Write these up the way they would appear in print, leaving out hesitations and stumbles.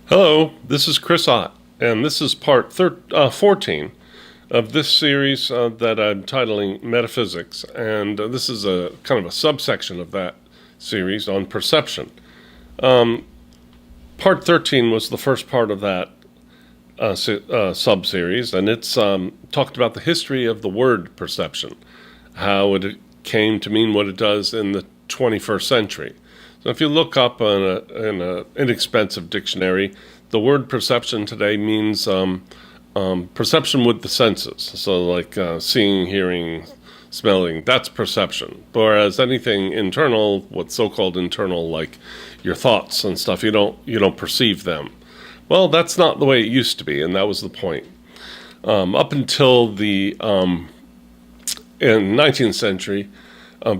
Hello, this is Chris Ott, and this is part 14 of this series that I'm titling Metaphysics, and this is a kind of a subsection of that series on perception. Part 13 was the first part of that sub-series, and it's talked about the history of the word perception, how it came to mean what it does in the 21st century. So if you look up in an inexpensive dictionary, the word perception today means perception with the senses. So like seeing, hearing, smelling, that's perception. Whereas anything internal, what's so-called internal, like your thoughts and stuff, you don't perceive them. Well, that's not the way it used to be, and that was the point. Up until the in 19th century,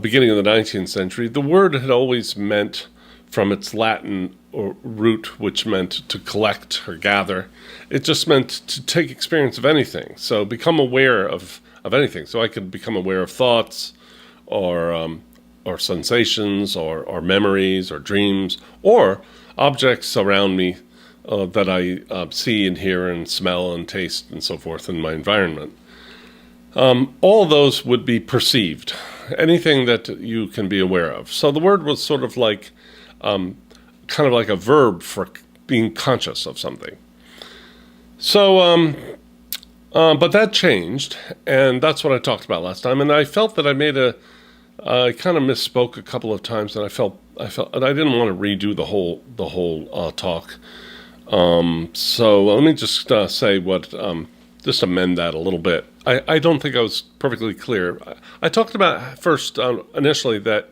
beginning of the 19th century, the word had always meant, from its Latin or root, which meant to collect or gather, it just meant to take experience of anything. So become aware of anything. So I could become aware of thoughts or sensations or memories or dreams or objects around me that I see and hear and smell and taste and so forth in my environment. All those would be perceived, anything that you can be aware of. So the word was sort of like, kind of like a verb for being conscious of something. So, but that changed, and that's what I talked about last time. And I felt that I kind of misspoke a couple of times, and I felt, and I didn't want to redo the whole talk. So let me just say what. Just amend that a little bit. I don't think I was perfectly clear. I talked about first initially that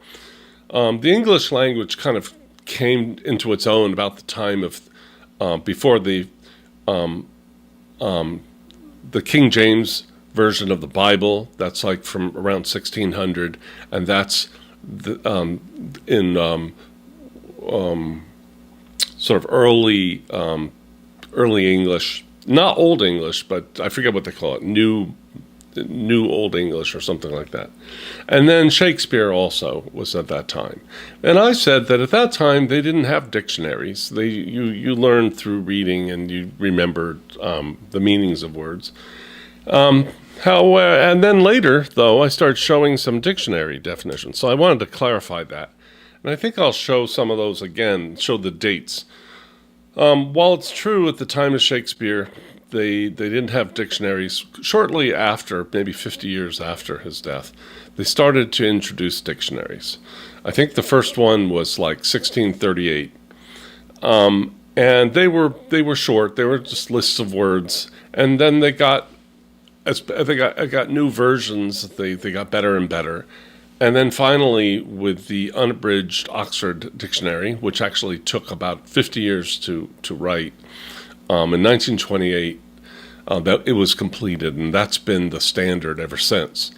the English language kind of came into its own about the time of before the King James version of the Bible. That's like from around 1600, and that's in sort of early English. Not Old English, but I forget what they call it, New Old English or something like that. And then Shakespeare also was at that time. And I said that at that time they didn't have dictionaries. You learned through reading and you remembered the meanings of words. And then later, though, I started showing some dictionary definitions. So I wanted to clarify that. And I think I'll show some of those again, show the dates. While it's true at the time of Shakespeare, they didn't have dictionaries. Shortly after, maybe 50 years after his death, they started to introduce dictionaries. I think the first one was like 1638, and they were short. They were just lists of words, and then they got new versions. They got better and better. And then finally, with the unabridged Oxford Dictionary, which actually took about 50 years to write, in 1928, that it was completed, and that's been the standard ever since.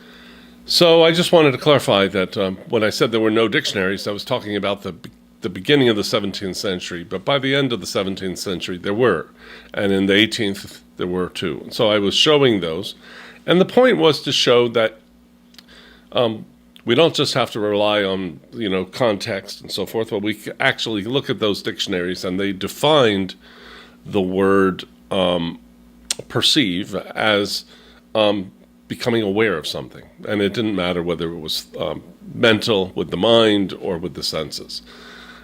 So I just wanted to clarify that when I said there were no dictionaries, I was talking about the beginning of the 17th century, but by the end of the 17th century, there were. And in the 18th, there were too. So I was showing those. And the point was to show that we don't just have to rely on, context and so forth, but we actually look at those dictionaries, and they defined the word perceive as becoming aware of something. And it didn't matter whether it was mental, with the mind, or with the senses.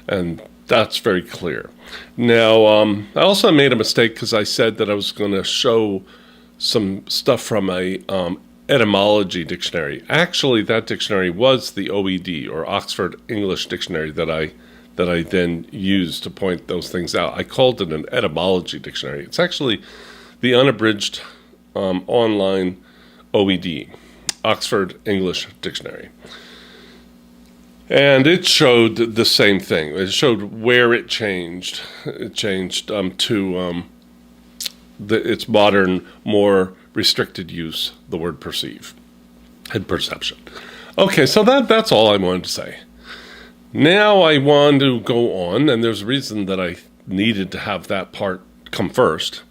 And that's very clear. Now, I also made a mistake because I said that I was going to show some stuff from a etymology dictionary. Actually, that dictionary was the OED, or Oxford English Dictionary, that I then used to point those things out. I called it an etymology dictionary. It's actually the unabridged online OED, Oxford English Dictionary. And it showed the same thing. It showed where it changed. It changed to its modern, more restricted use, the word perceive and perception. Okay, so that's all I wanted to say. Now I want to go on, and there's a reason that I needed to have that part come first.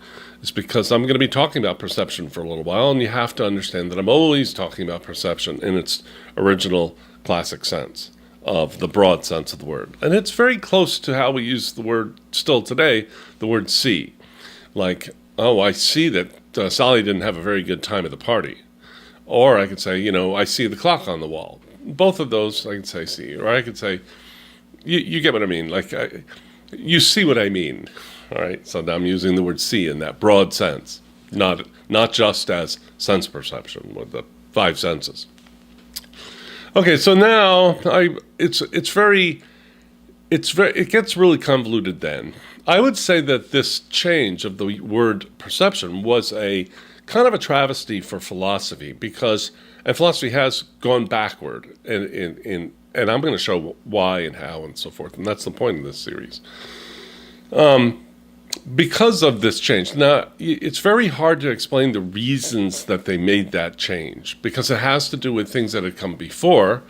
It's because I'm going to be talking about perception for a little while, and you have to understand that I'm always talking about perception in its original classic sense. of the broad sense of the word. And it's very close to how we use the word still today, the word see. Like, oh, I see that Sally didn't have a very good time at the party. Or I could say, I see the clock on the wall. Both of those I could say see. Or I could say, you get what I mean. Like, you see what I mean. All right, so now I'm using the word see in that broad sense, not just as sense perception with the five senses. Okay, so now it gets really convoluted then. I would say that this change of the word perception was a kind of a travesty for philosophy and philosophy has gone backward and I'm going to show why and how and so forth, and that's the point of this series. Because of this change. Now, it's very hard to explain the reasons that they made that change, because it has to do with things that had come before,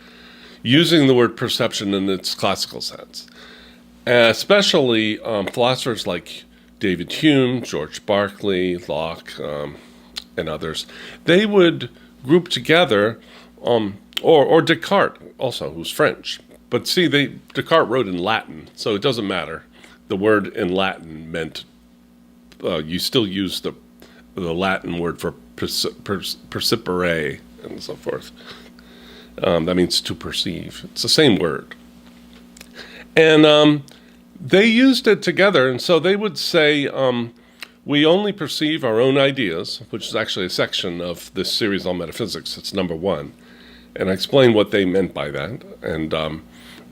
using the word perception in its classical sense. Especially philosophers like David Hume, George Berkeley, Locke, and others. They would group together, or Descartes also, who's French. But see, Descartes wrote in Latin, so it doesn't matter. The word in Latin meant you still use the Latin word for percipere and so forth. That means to perceive. It's the same word. And they used it together, and so they would say, we only perceive our own ideas, which is actually a section of this series on metaphysics. It's number 1. And I explained what they meant by that. And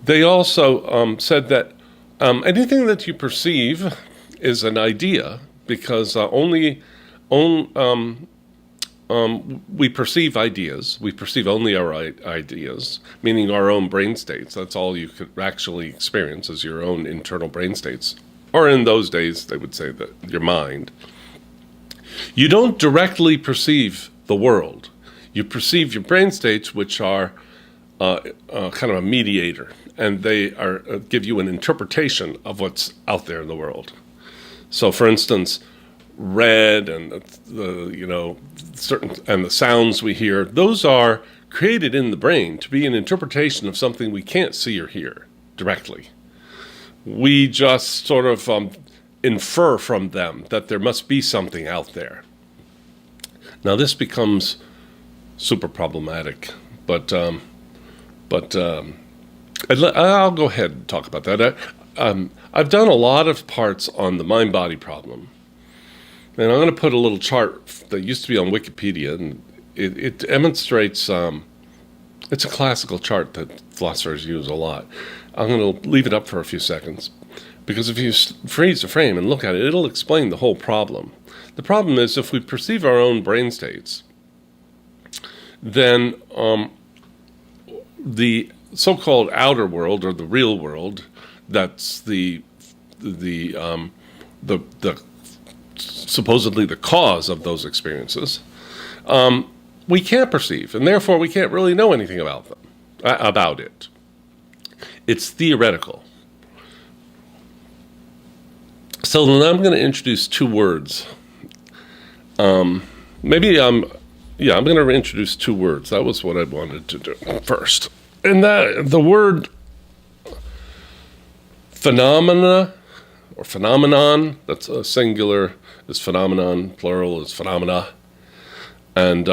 they also said that anything that you perceive is an idea, because we perceive ideas. We perceive only our ideas, meaning our own brain states. That's all you could actually experience is your own internal brain states. Or in those days, they would say that your mind. You don't directly perceive the world. You perceive your brain states, which are kind of a mediator, and they give you an interpretation of what's out there in the world. So, for instance, red and the sounds we hear, those are created in the brain to be an interpretation of something we can't see or hear directly. We just sort of infer from them that there must be something out there. Now, this becomes super problematic, but I'll go ahead and talk about that. I've done a lot of parts on the mind-body problem. And I'm going to put a little chart that used to be on Wikipedia, and it demonstrates, it's a classical chart that philosophers use a lot. I'm going to leave it up for a few seconds, because if you freeze the frame and look at it, it'll explain the whole problem. The problem is, if we perceive our own brain states, then the so-called outer world, or the real world, that's the supposedly the cause of those experiences, we can't perceive, and therefore we can't really know anything about it. It's theoretical. So then I'm going to introduce two words. I'm going to introduce two words. That was what I wanted to do first. And that the word phenomena or phenomenon, that's a singular is phenomenon, plural is phenomena, and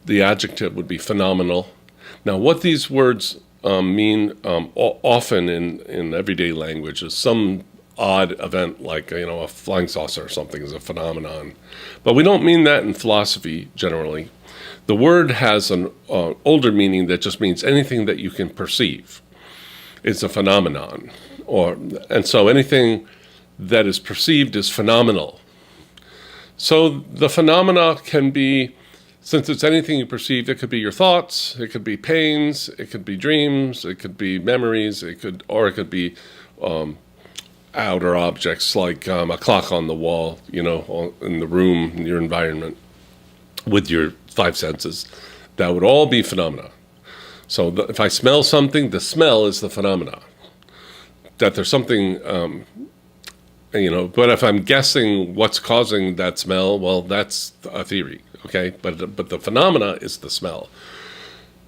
the adjective would be phenomenal. Now, what these words mean often in everyday language is some odd event, like a flying saucer or something is a phenomenon, but we don't mean that in philosophy generally. The word has an older meaning that just means anything that you can perceive is a phenomenon, and so anything that is perceived is phenomenal. So the phenomena can be, since it's anything you perceive, it could be your thoughts, it could be pains, it could be dreams, it could be memories, it could be outer objects like a clock on the wall, in the room, in your environment, with your five senses. That would all be phenomena. So if I smell something, the smell is the phenomena. That there's something, but if I'm guessing what's causing that smell, well, that's a theory, okay? But the phenomena is the smell.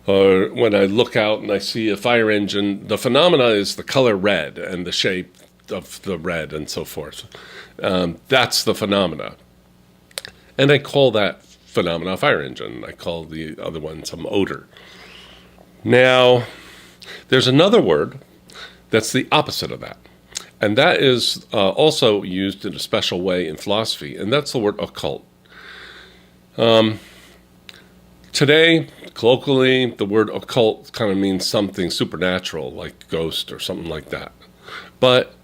Or when I look out and I see a fire engine, the phenomena is the color red and the shape of the red and so forth. That's the phenomena. And I call that phenomena a fire engine. I call the other one some odor. Now, there's another word that's the opposite of that. And that is also used in a special way in philosophy, and that's the word occult. Today, colloquially, the word occult kind of means something supernatural, like ghost or something like that. But,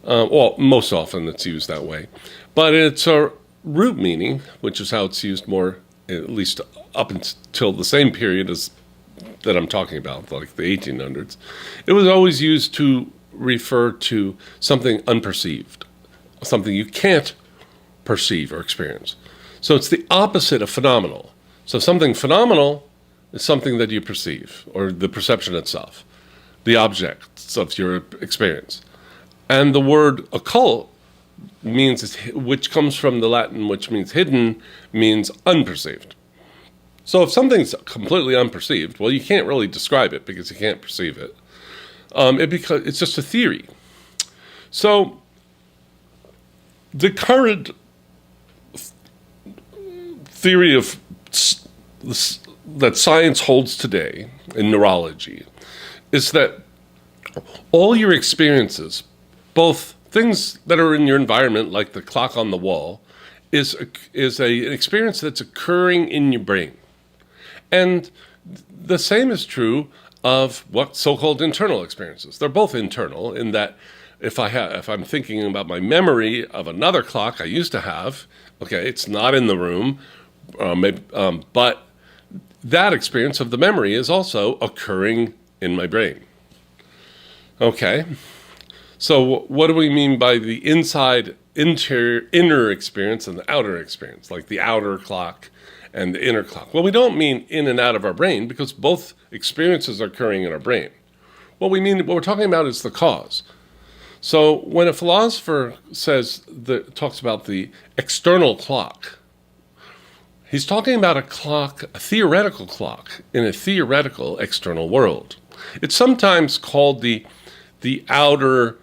well, most often it's used that way. But it's a root meaning, which is how it's used more, at least up until the same period as that I'm talking about, like the 1800s. It was always used to refer to something unperceived, something you can't perceive or experience. So it's the opposite of phenomenal. So something phenomenal is something that you perceive, or the perception itself, the objects of your experience. And the word occult means, which comes from the Latin, which means hidden, means unperceived. So if something's completely unperceived, well, you can't really describe it because you can't perceive it. It's just a theory. So the current theory of that science holds today in neurology is that all your experiences, both things that are in your environment, like the clock on the wall, is an experience that's occurring in your brain. And the same is true of what so-called internal experiences. They're both internal in that if I'm thinking about my memory of another clock I used to have, okay, it's not in the room, but that experience of the memory is also occurring in my brain. Okay, so what do we mean by the inner experience and the outer experience, like the outer clock and the inner clock? Well, we don't mean in and out of our brain because both experiences are occurring in our brain. What we're talking about is the cause. So when a philosopher talks about the external clock, he's talking about a clock, a theoretical clock in a theoretical external world. It's sometimes called the outer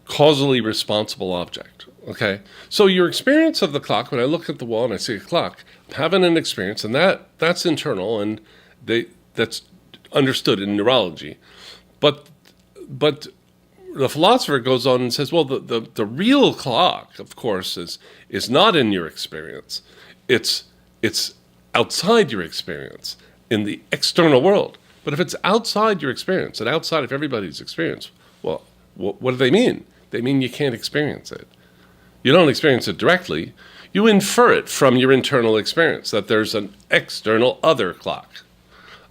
causally responsible object. Okay, so your experience of the clock, when I look at the wall and I see a clock, I'm having an experience, and that's internal, and that's understood in neurology. But the philosopher goes on and says, well, the real clock, of course, is not in your experience. It's outside your experience in the external world. But if it's outside your experience and outside of everybody's experience, well, what do they mean? They mean you can't experience it. You don't experience it directly. You infer it from your internal experience, that there's an external other clock,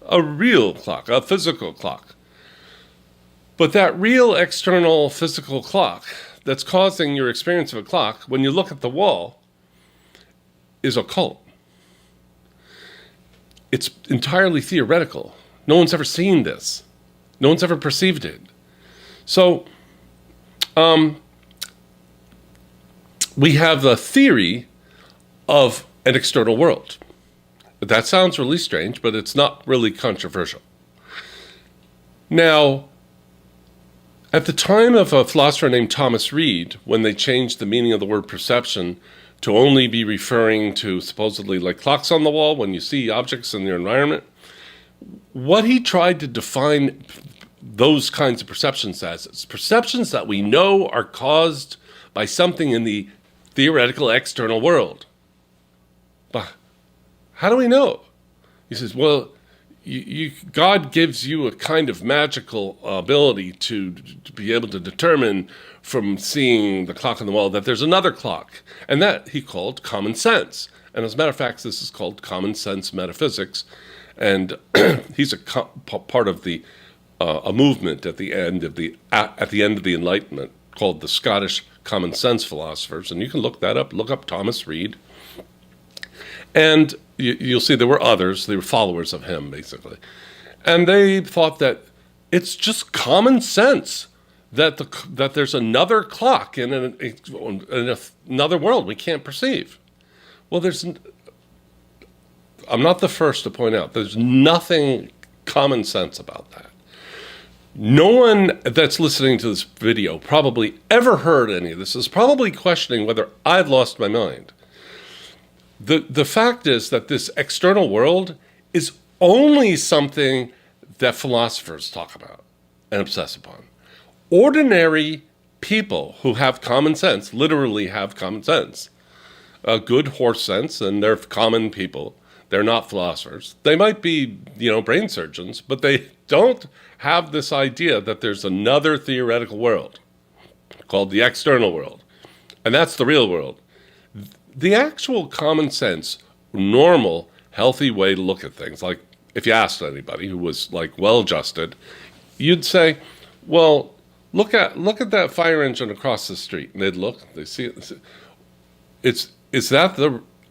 a real clock, a physical clock. But that real external physical clock that's causing your experience of a clock, when you look at the wall, is occult. It's entirely theoretical. No one's ever seen this. No one's ever perceived it. So, we have the theory of an external world. That sounds really strange, but it's not really controversial. Now, at the time of a philosopher named Thomas Reid, when they changed the meaning of the word perception to only be referring to supposedly like clocks on the wall when you see objects in your environment, what he tried to define those kinds of perceptions as is perceptions that we know are caused by something in the theoretical external world. But how do we know? He says, well, God gives you a kind of magical ability to be able to determine from seeing the clock on the wall that there's another clock. And that he called common sense. And as a matter of fact, this is called common sense metaphysics. And he's a part of a movement at the end of the Enlightenment called the Scottish Common Sense Philosophers. And you can look that up. Look up Thomas Reid. And you'll see there were others. They were followers of him, basically. And they thought that it's just common sense that there's another clock in another world we can't perceive. Well, I'm not the first to point out, there's nothing common sense about that. No one that's listening to this video probably ever heard any of this, is probably questioning whether I've lost my mind. The fact is that this external world is only something that philosophers talk about and obsess upon. Ordinary people who have common sense, literally have common sense, a good horse sense, and they're common people. They're not philosophers. They might be, brain surgeons, but they don't have this idea that there's another theoretical world called the external world, and that's the real world. The actual common sense, normal, healthy way to look at things, like if you asked anybody who was like well-adjusted, you'd say, well, look at that fire engine across the street, and they'd look, they see it.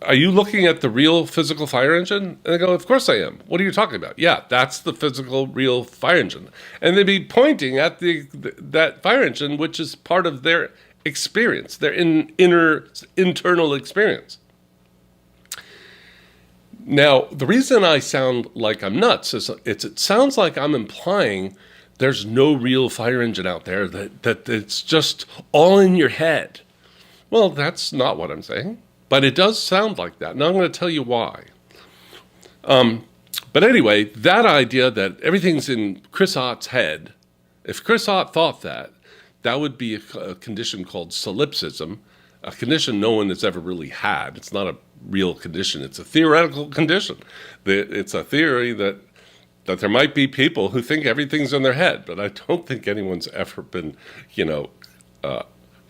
Are you looking at the real physical fire engine? And they go, of course I am. What are you talking about? Yeah, that's the physical, real fire engine. And they'd be pointing at that fire engine, which is part of their experience, their internal experience. Now, the reason I sound like I'm nuts is it sounds like I'm implying there's no real fire engine out there, that it's just all in your head. Well, that's not what I'm saying. But it does sound like that, and I'm going to tell you why. But anyway, that idea that everything's in Chris Ott's head, if Chris Ott thought that would be a condition called solipsism, a condition no one has ever really had. It's not a real condition. It's a theoretical condition. It's a theory that there might be people who think everything's in their head, but I don't think anyone's ever been,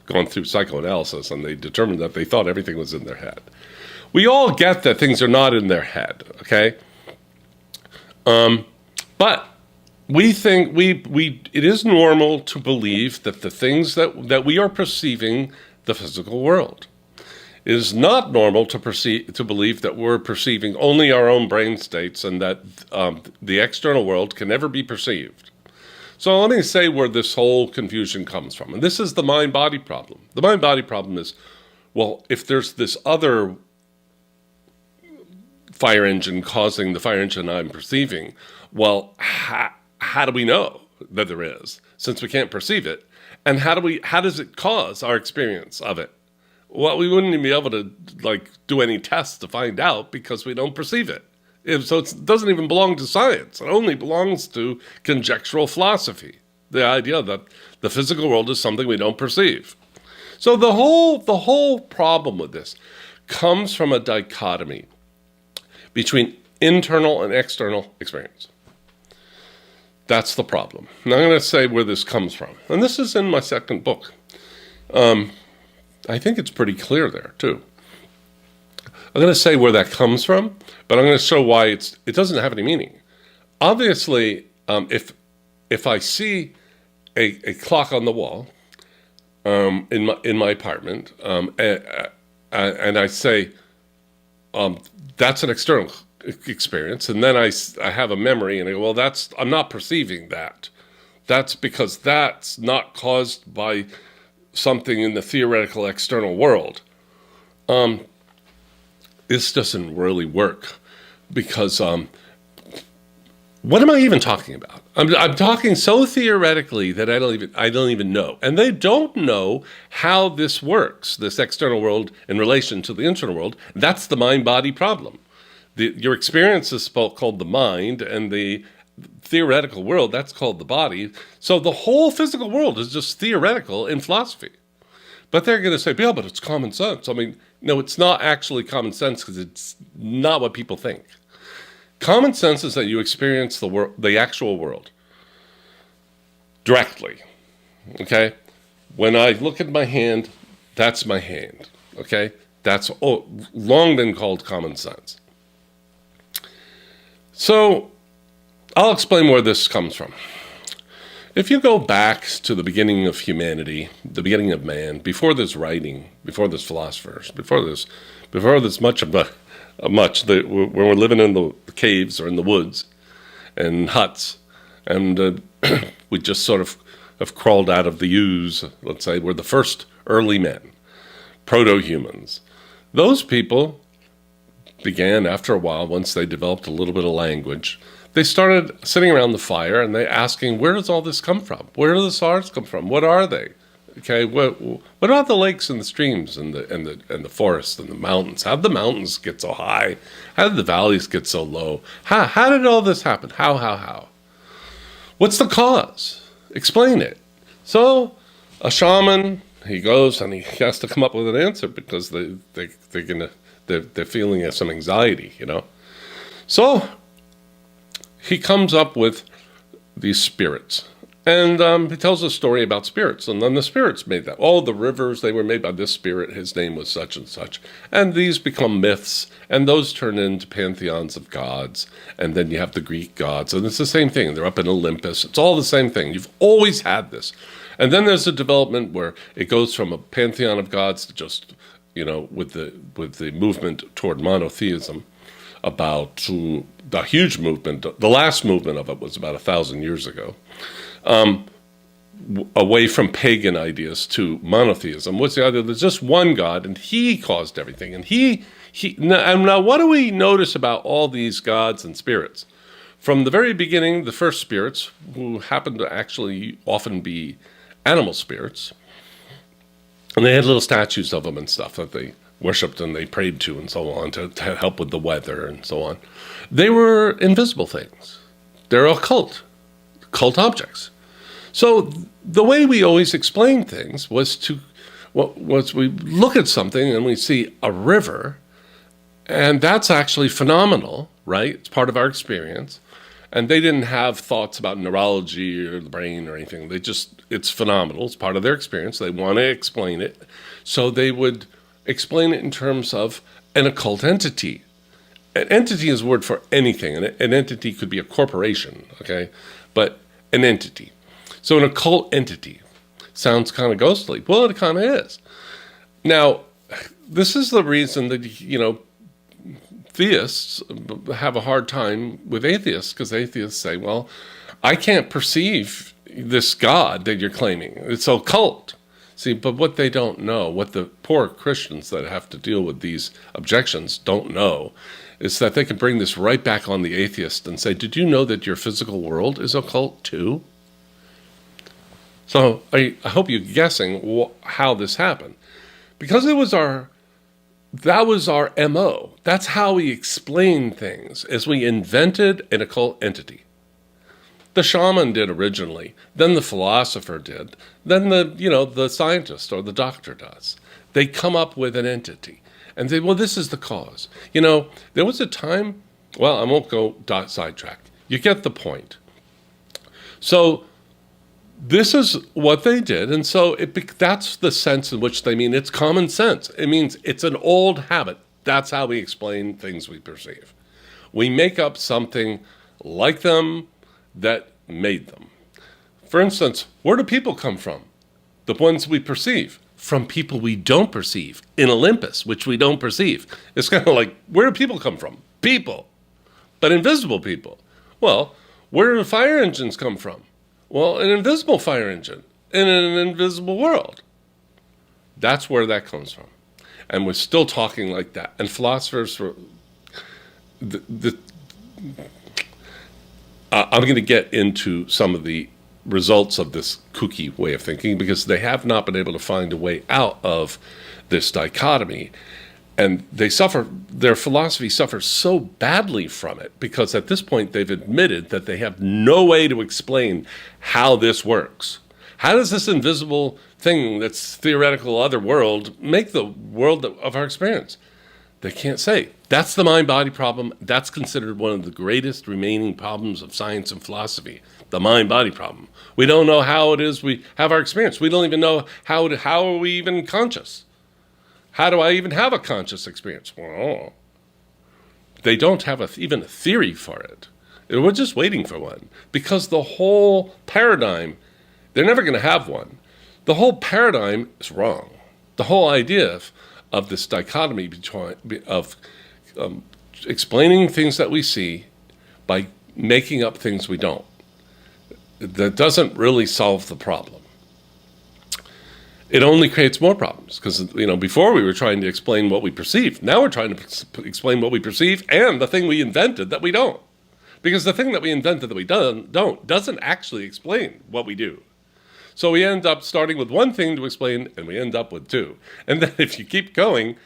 gone through psychoanalysis and they determined that they thought everything was in their head. We all get that things are not in their head, okay? But we think it is normal to believe that the things that we are perceiving the physical world. It is not normal to believe that we're perceiving only our own brain states and that the external world can never be perceived. So let me say where this whole confusion comes from. And this is the mind-body problem. The mind-body problem is, well, if there's this other fire engine causing the fire engine I'm perceiving, well, how do we know that there is, since we can't perceive it? And how does it cause our experience of it? Well, we wouldn't even be able to do any tests to find out because we don't perceive it. So it doesn't even belong to science. It only belongs to conjectural philosophy, the idea that the physical world is something we don't perceive. So the whole problem with this comes from a dichotomy between internal and external experience. That's the problem. Now I'm going to say where this comes from. And this is in my second book. I think it's pretty clear there, too. I'm going to say where that comes from, but I'm going to show why it doesn't have any meaning. Obviously, if I see a clock on the wall in my apartment, and I say that's an external experience, and then I have a memory, and I go, well, I'm not perceiving that. That's because that's not caused by something in the theoretical external world. This doesn't really work because what am I even talking about? I'm talking so theoretically that I don't even know, and they don't know how this works, this external world in relation to the internal world. That's the mind-body problem. Your experience is called the mind, and the theoretical world, that's called the body. So the whole physical world is just theoretical in philosophy. But they're going to say, yeah, but it's common sense. I mean, no, it's not actually common sense because it's not what people think. Common sense is that you experience the actual world directly, okay? When I look at my hand, that's my hand, okay? That's long been called common sense. So I'll explain where this comes from. If you go back to the beginning of humanity, the beginning of man, before there's writing, before there's philosophers, before there's much, when we're living in the caves or in the woods and huts, and we just sort of have crawled out of the ooze, let's say, we're the first early men, proto-humans. Those people began after a while, once they developed a little bit of language. They started sitting around the fire and they asking, where does all this come from? Where do the stars come from? What are they? Okay, what about the lakes and the streams and the forests and the mountains? How did the mountains get so high? How did the valleys get so low? How did all this happen? How? What's the cause? Explain it. So a shaman, he goes and he has to come up with an answer because they're feeling some anxiety, So he comes up with these spirits. And he tells a story about spirits. And then the spirits made that. All the rivers, they were made by this spirit. His name was such and such. And these become myths. And those turn into pantheons of gods. And then you have the Greek gods. And it's the same thing. They're up in Olympus. It's all the same thing. You've always had this. And then there's a development where it goes from a pantheon of gods to just, with the movement toward monotheism, about to the huge movement. The last movement of it was about 1,000 years ago. Away from pagan ideas to monotheism. What's the idea? There's just one God, and he caused everything. And now what do we notice about all these gods and spirits? From the very beginning, the first spirits, who happened to actually often be animal spirits, and they had little statues of them and stuff that they worshipped and they prayed to and so on to help with the weather and so on. They were invisible things. They're occult objects. So the way we always explain things was we look at something and we see a river, and that's actually phenomenal, right? It's part of our experience. And they didn't have thoughts about neurology or the brain or anything. It's phenomenal. It's part of their experience. They want to explain it. So they would explain it in terms of an occult entity. An entity is a word for anything. An entity could be a corporation, okay? But an entity. So an occult entity sounds kind of ghostly. Well, it kind of is. Now, this is the reason that, theists have a hard time with atheists, because atheists say, well, I can't perceive this God that you're claiming. It's occult. See, but what they don't know, what the poor Christians that have to deal with these objections don't know, is that they can bring this right back on the atheist and say, did you know that your physical world is occult too? So I hope you're guessing how this happened. Because that was our MO. That's how we explain things, is we invented an occult entity. The shaman did originally, then the philosopher did, then the scientist or the doctor does. They come up with an entity and say, well, this is the cause. There was a time, well, I won't go sidetrack. You get the point. So this is what they did, and so that's the sense in which they mean it's common sense. It means it's an old habit. That's how we explain things we perceive. We make up something like them that made them. For instance, where do people come from? The ones we perceive. From people we don't perceive. In Olympus, which we don't perceive. It's kind of like, where do people come from? People. But invisible people. Well, where do fire engines come from? Well, an invisible fire engine in an invisible world. That's where that comes from. And we're still talking like that. And philosophers were... I'm going to get into some of the results of this kooky way of thinking, because they have not been able to find a way out of this dichotomy. And their philosophy suffers so badly from it, because at this point they've admitted that they have no way to explain how this works. How does this invisible thing that's theoretical other world make the world of our experience? They can't say. That's the mind-body problem. That's considered one of the greatest remaining problems of science and philosophy, the mind-body problem. We don't know how it is we have our experience. We don't even know how are we even conscious. How do I even have a conscious experience? Well, they don't have even a theory for it. We're just waiting for one, because the whole paradigm, they're never going to have one. The whole paradigm is wrong. The whole idea of this dichotomy of explaining things that we see by making up things we don't, that doesn't really solve the problem. it only creates more problems because, before we were trying to explain what we perceive. Now we're trying to explain what we perceive and the thing we invented that we don't. Because the thing that we invented that we don't doesn't actually explain what we do. So we end up starting with one thing to explain, and we end up with two. And then if you keep going,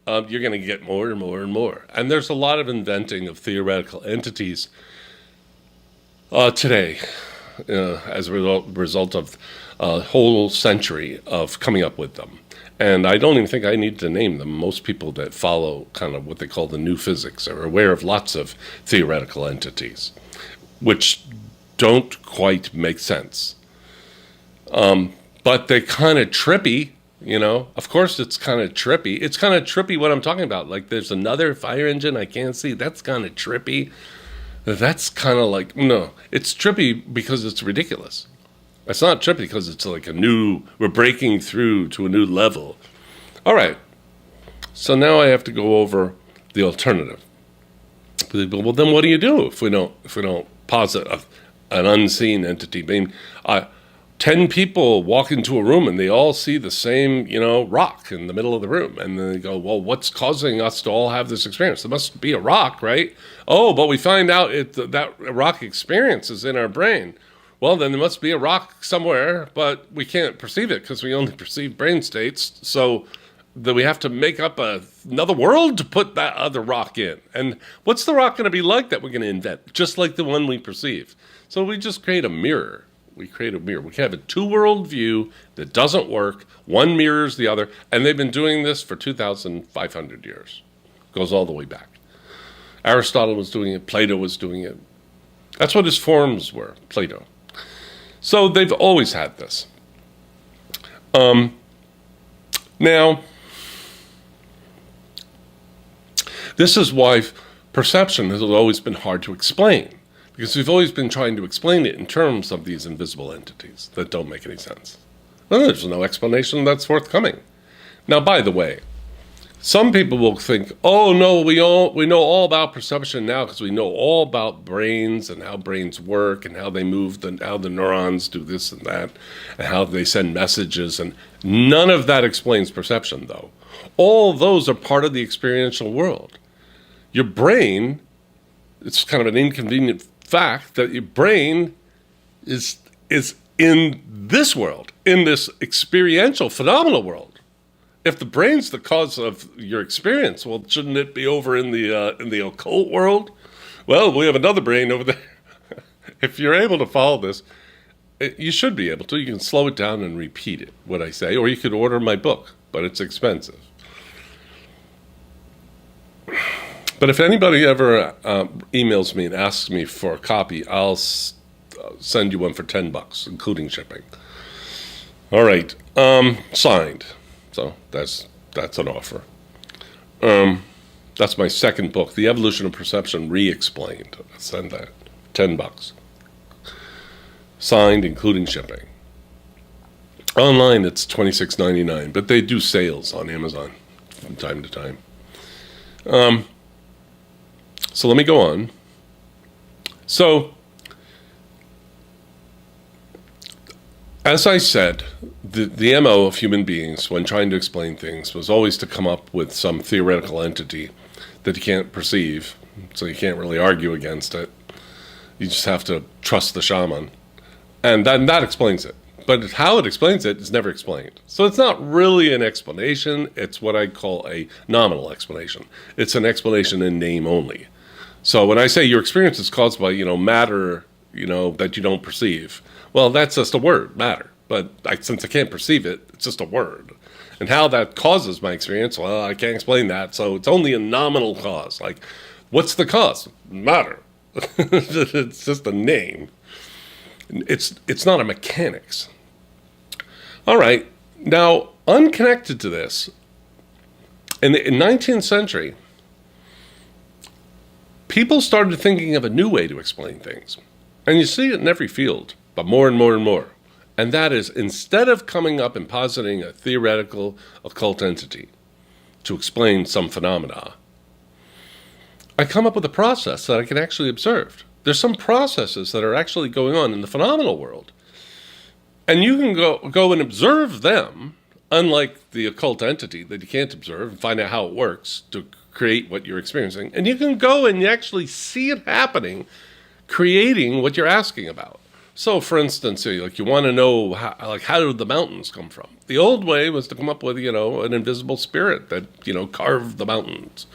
you're going to get more and more and more. And there's a lot of inventing of theoretical entities today as a result of a whole century of coming up with them. And I don't even think I need to name them. Most people that follow kind of what they call the new physics are aware of lots of theoretical entities, which don't quite make sense. But they're kind of trippy, Of course it's kind of trippy. It's kind of trippy what I'm talking about. Like there's another fire engine I can't see. That's kind of trippy. That's kind of like, no. It's trippy because it's ridiculous. It's not trippy because it's like we're breaking through to a new level. All right. So now I have to go over the alternative. Well, then what do you do if we don't posit an unseen entity? I mean, 10 people walk into a room and they all see the same, rock in the middle of the room. And then they go, well, what's causing us to all have this experience? There must be a rock, right? Oh, but we find out that rock experience is in our brain. Well, then there must be a rock somewhere, but we can't perceive it because we only perceive brain states. So that we have to make up another world to put that other rock in. And what's the rock going to be like that we're going to invent? Just like the one we perceive. So we just create a mirror. We create a mirror. We have a two-world view that doesn't work. One mirrors the other. And they've been doing this for 2,500 years. Goes all the way back. Aristotle was doing it. Plato was doing it. That's what his forms were, Plato. So they've always had this. Now, this is why perception has always been hard to explain, because we've always been trying to explain it in terms of these invisible entities that don't make any sense. Well, there's no explanation that's forthcoming. Now, by the way, some people will think, oh no, we know all about perception now because we know all about brains and how brains work and how they move and how the neurons do this and that and how they send messages, and none of that explains perception, though. All those are part of the experiential world. Your brain, it's kind of an inconvenient fact that your brain is in this world, in this experiential phenomenal world. If the brain's the cause of your experience, well, shouldn't it be over in the occult world? Well, we have another brain over there. If you're able to follow this, you should be able to. You can slow it down and repeat it, what I say, or you could order my book, but it's expensive. But if anybody ever emails me and asks me for a copy, I'll send you one for $10, including shipping. All right, signed. So that's an offer. That's my second book, The Evolution of Perception Re-Explained. I'll send that. $10. Signed, including shipping. Online, it's $26.99, but they do sales on Amazon from time to time. So let me go on. So, as I said, the MO of human beings when trying to explain things was always to come up with some theoretical entity that you can't perceive, so you can't really argue against it. You just have to trust the shaman. And that explains it. But how it explains it is never explained. So it's not really an explanation. It's what I call a nominal explanation. It's an explanation in name only. So when I say your experience is caused by, matter, that you don't perceive, well, that's just a word, matter. But since I can't perceive it, it's just a word. And how that causes my experience, well, I can't explain that. So it's only a nominal cause. Like, what's the cause? Matter. It's just a name. It's not a mechanics. All right. Now, unconnected to this, in the 19th century, people started thinking of a new way to explain things. And you see it in every field, but more and more and more. And that is, instead of coming up and positing a theoretical occult entity to explain some phenomena, I come up with a process that I can actually observe. There's some processes that are actually going on in the phenomenal world. And you can go and observe them unlike the occult entity that you can't observe and find out how it works to create what you're experiencing. And you can go and you actually see it happening, creating what you're asking about. So, for instance, like you want to know how did the mountains come from? The old way was to come up with, an invisible spirit that, carved the mountains.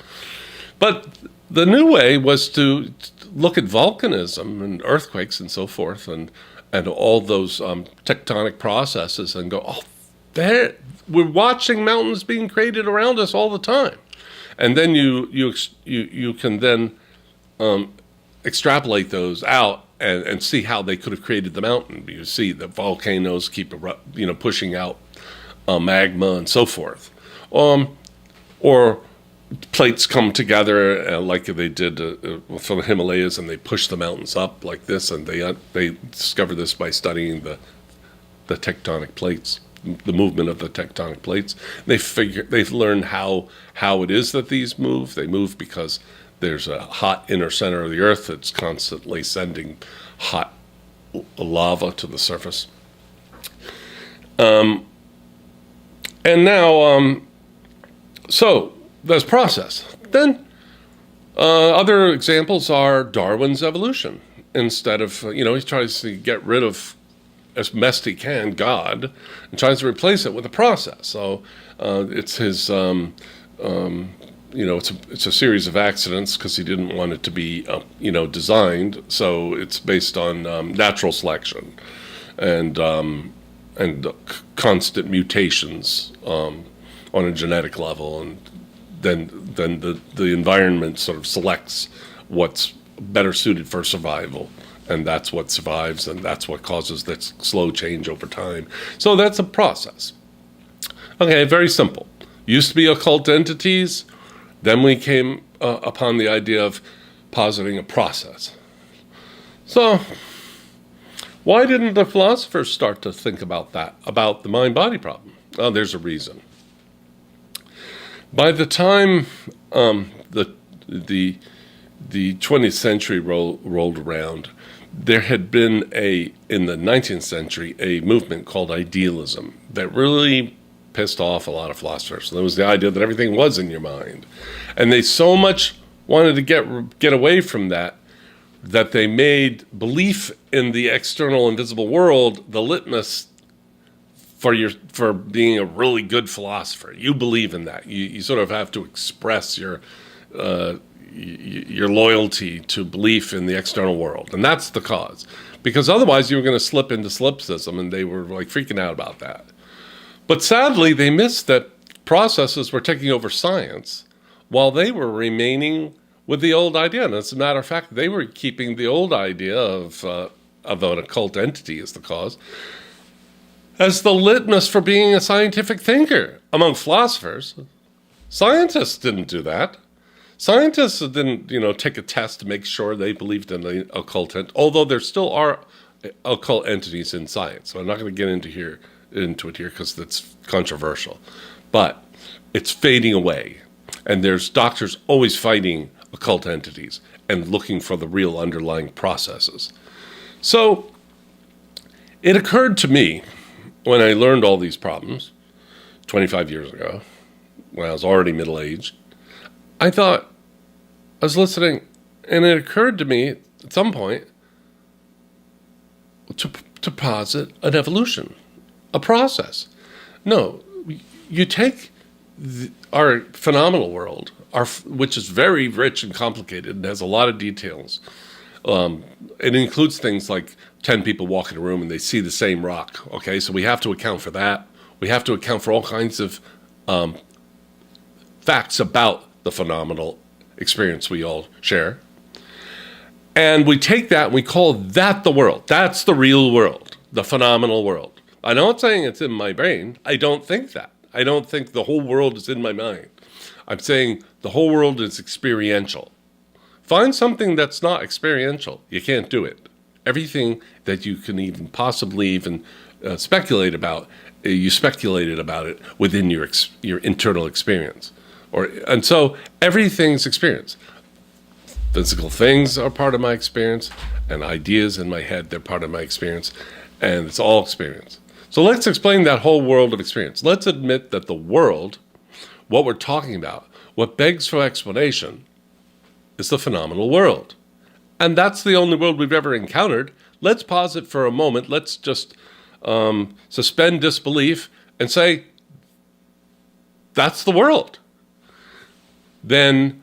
But the new way was to look at volcanism and earthquakes and so forth and all those tectonic processes and go, we're watching mountains being created around us all the time. And then you can then extrapolate those out and see how they could have created the mountain. You see the volcanoes keep pushing out magma and so forth, or plates come together like they did from the Himalayas, and they push the mountains up like this, and they discover this by studying the tectonic plates, the movement of the tectonic plates. They've learned how it is that these move. They move because there's a hot inner center of the earth that's constantly sending hot lava to the surface. And now, so there's process. Then other examples are Darwin's evolution. Instead of, he tries to get rid of, as best he can, God, and tries to replace it with a process. So it's his... it's a series of accidents because he didn't want it to be, designed. So it's based on natural selection and constant mutations on a genetic level, and then the environment sort of selects what's better suited for survival, and that's what survives, and that's what causes that slow change over time. So that's a process. Okay, very simple. Used to be occult entities. Then we came upon the idea of positing a process. So, why didn't the philosophers start to think about that, about the mind-body problem? Oh, there's a reason. By the time the 20th century rolled around, there had been in the 19th century, a movement called idealism that really pissed off a lot of philosophers. There was the idea that everything was in your mind. And they so much wanted to get away from that they made belief in the external invisible world the litmus for being a really good philosopher. You believe in that. You sort of have to express your loyalty to belief in the external world. And that's the cause. Because otherwise you were going to slip into solipsism, and they were like freaking out about that. But sadly, they missed that processes were taking over science while they were remaining with the old idea. And as a matter of fact, they were keeping the old idea of an occult entity as the cause, as the litmus for being a scientific thinker among philosophers. Scientists didn't do that. Scientists didn't, take a test to make sure they believed in the occult entity, although there still are occult entities in science. So I'm not going to get into it here because that's controversial. But it's fading away. And there's doctors always fighting occult entities and looking for the real underlying processes. So it occurred to me when I learned all these problems 25 years ago, when I was already middle-aged, I was listening, and it occurred to me at some point to posit an evolution, a process. No, you take our phenomenal world, which is very rich and complicated and has a lot of details. It includes things like 10 people walk in a room and they see the same rock. Okay, so we have to account for that. We have to account for all kinds of facts about the phenomenal experience we all share. And we take that and we call that the world. That's the real world, the phenomenal world. I'm not saying it's in my brain. I don't think that. I don't think the whole world is in my mind. I'm saying the whole world is experiential. Find something that's not experiential. You can't do it. Everything that you can even possibly speculate about, you speculated about it within your internal experience. And so everything's experience. Physical things are part of my experience, and ideas in my head, they're part of my experience, and it's all experience. So let's explain that whole world of experience. Let's admit that the world, what we're talking about, what begs for explanation, is the phenomenal world. And that's the only world we've ever encountered. Let's pause it for a moment. Let's just suspend disbelief and say, that's the world. Then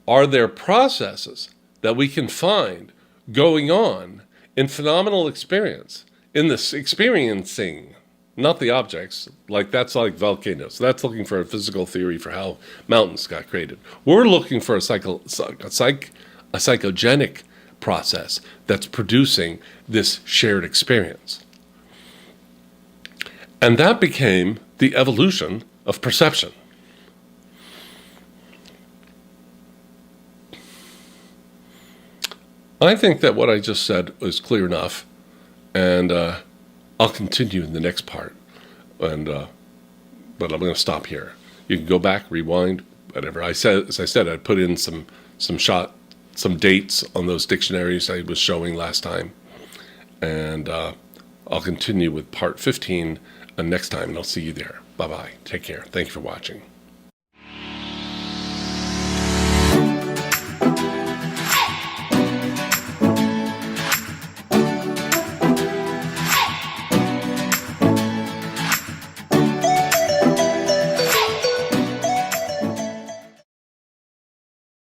are there processes that we can find going on in phenomenal experience, in this experiencing, not the objects, that's like volcanoes. That's looking for a physical theory for how mountains got created. We're looking for a psychogenic process that's producing this shared experience. And that became the evolution of perception. I think that what I just said was clear enough, and I'll continue in the next part. But I'm going to stop here. You can go back, rewind, whatever. As I said, I'd put in some dates on those dictionaries I was showing last time, and I'll continue with part 15 next time, and I'll see you there. Bye-bye. Take care. Thank you for watching.